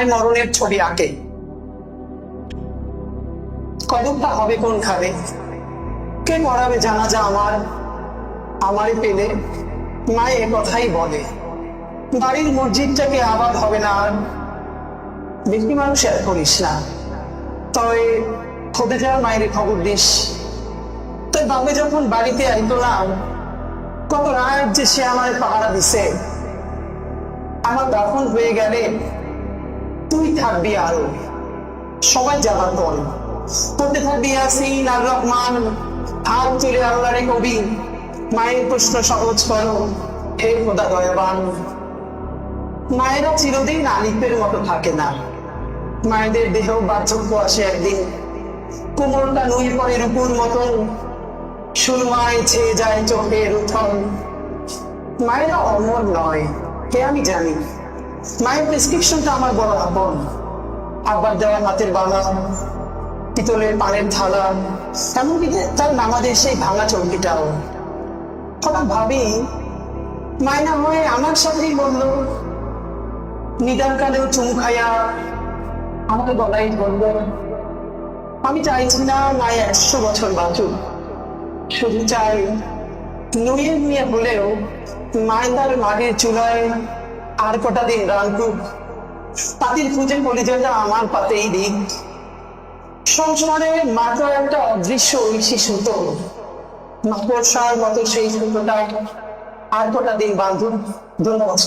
মরণের ছবি আঁকে। কদমটা হবে কোনখানে, কে পড়াবে জানাজা আমারই পেলে। মায়ে কথাই বলে, বাড়ির মসজিদটাকে আবাদ হবে না আর। বেশি মানুষ আর করিস না, তবে খোদে যাওয়ার মায়ের খবর দিস। তাই বাপে যখন বাড়িতে আইতো না, কত রাত যে সে আমার পাহারা দিছে। আমার দাফন হয়ে গেলে তুই থাকবি আরো, সবাই যাবার পর পড়তে থাকবি ইয়াসিন আর রহমান। হাত তুলে আল্লাহরে কবি, মায়ের প্রশ্ন সহজ করো হে খোদা দয়াবান। মায়েরা চিরদিন আলিফের মতো থাকে না, মায়েদের দেহ বার্ধক্য আসে একদিন। কোমরটা নুয়ে পড়ে রূপুর মতন, সুরমায় ছেয়ে যায় চোখের উঠন। মায়েরা অমর নয় কে আমি জানি, মায়ের প্রেসক্রিপশনটা আমার বড় আপন। আব্বার দেওয়া হাতের বালা, পিতলের পানের থালা, এমনকি তার নামাজের সেই ভাঙা চৌকিটাও। হঠাৎ ভাবি, মায়না হয়ে আমার সাথেই বলল, নিদান কালেও চুমু খাইয়া আমাকে গলায় বলল, আমি চাইছি না মায়ে 100 বছর বাঁচুক, শুধু চাই নুয়ে নুয়ে হলেও মায় তার মাটির চুলায় আর কটা দিন রাঁধুক। পাতির খুঁজে পরিচয়টা আমার পাতেই দিক। সংসারে মাত্র একটা অদৃশ্য ঐশী সুতো, মাকড়সার মতো সেই সুতোটা আর কটা দিন বাঁধুক। ধন্যবাদ।